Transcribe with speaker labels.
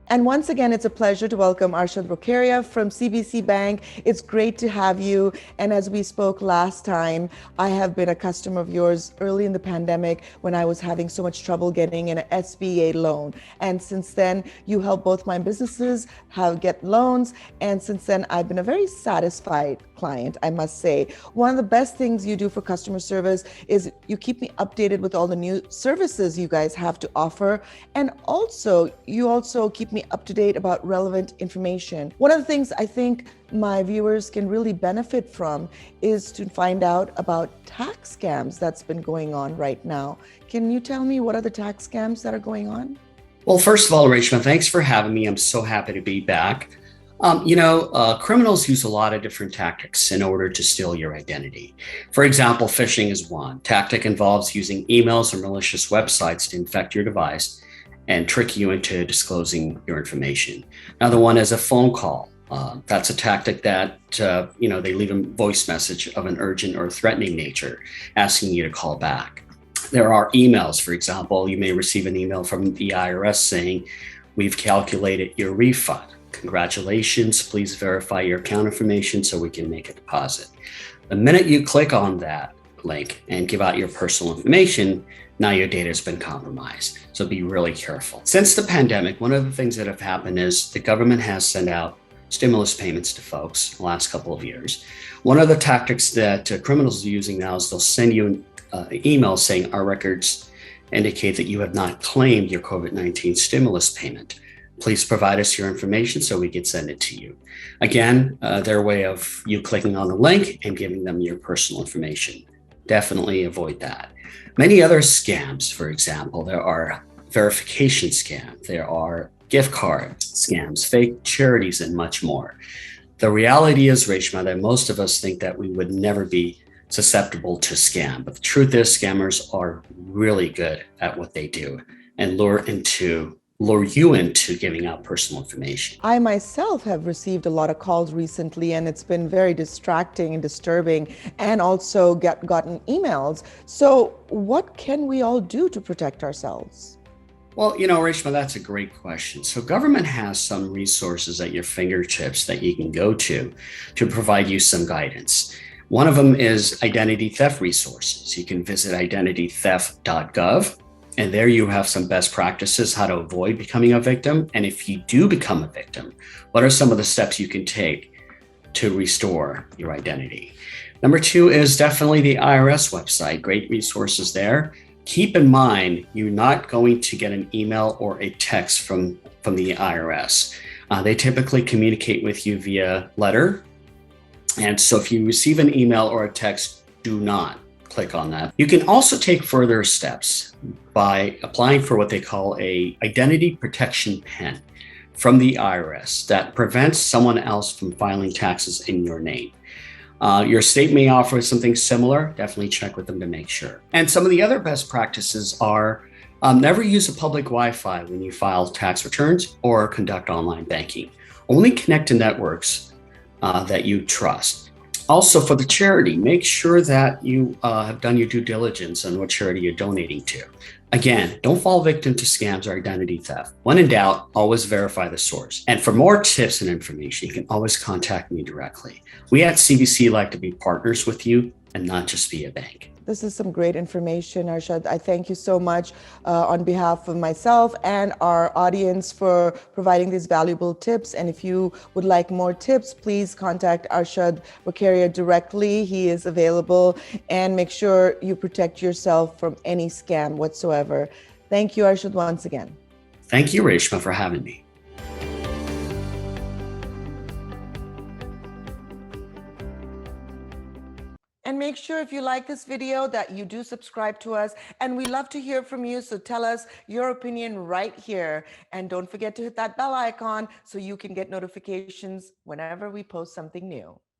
Speaker 1: And once again, it's a pleasure to welcome Arshad Rokeria from CBC Bank. It's great to have you. And as we spoke last time, I have been a customer of yours early in the pandemic when I was having so much trouble getting an SBA loan. And since then, you help both my businesses get loans. And since then, I've been a very satisfied client, I must say. One of the best things you do for customer service is you keep me updated with all the new services you guys have to offer. And also, you also keep me up to date about relevant information. One of the things I think my viewers can really benefit from is to find out about tax scams that's been going on right now. Can you tell me what are the tax scams that are going on?
Speaker 2: Well, first of all, Reshma, thanks for having me. I'm so happy to be back. Criminals use a lot of different tactics in order to steal your identity. For example, phishing is one. Tactic involves using emails or malicious websites to infect your device and trick you into disclosing your information. Another one is a phone call. That's a tactic that, they leave a voice message of an urgent or threatening nature, asking you to call back. There are emails, for example. You may receive an email from the IRS saying, "We've calculated your refund. Congratulations, please verify your account information so we can make a deposit." The minute you click on that link and give out your personal information, now your data has been compromised. So be really careful. Since the pandemic, one of the things that have happened is the government has sent out stimulus payments to folks the last couple of years. One of the tactics that criminals are using now is they'll send you an email saying our records indicate that you have not claimed your COVID-19 stimulus payment. Please provide us your information so we can send it to you. Again, their way of you clicking on the link and giving them your personal information. Definitely avoid that. Many other scams, for example, there are verification scams, there are gift card scams, fake charities, and much more. The reality is, Reshma, that most of us think that we would never be susceptible to scam. But the truth is, scammers are really good at what they do and lure you into giving out personal information.
Speaker 1: I myself have received a lot of calls recently, and it's been very distracting and disturbing, and also gotten emails. So what can we all do to protect ourselves?
Speaker 2: Well, Reshma, that's a great question. So government has some resources at your fingertips that you can go to provide you some guidance. One of them is identity theft resources. You can visit identitytheft.gov. And there you have some best practices how to avoid becoming a victim. And if you do become a victim, what are some of the steps you can take to restore your identity? Number two is definitely the IRS website. Great resources there. Keep in mind, you're not going to get an email or a text from the IRS. They typically communicate with you via letter. And so if you receive an email or a text, do not click on that. You can also take further steps by applying for what they call a identity protection pen from the IRS that prevents someone else from filing taxes in your name. Your state may offer something similar. Definitely check with them to make sure. And some of the other best practices are never use a public Wi-Fi when you file tax returns or conduct online banking. Only connect to networks that you trust. Also, for the charity, make sure that you have done your due diligence on what charity you're donating to. Again, don't fall victim to scams or identity theft. When in doubt, always verify the source. And for more tips and information, you can always contact me directly. We at CBC like to be partners with you and not just be a bank.
Speaker 1: This is some great information, Arshad. I thank you so much on behalf of myself and our audience for providing these valuable tips. And if you would like more tips, please contact Arshad Rokeria directly. He is available, and make sure you protect yourself from any scam whatsoever. Thank you, Arshad, once again.
Speaker 2: Thank you, Reshma, for having me.
Speaker 1: And make sure if you like this video that you do subscribe to us, and we love to hear from you. So tell us your opinion right here. And don't forget to hit that bell icon so you can get notifications whenever we post something new.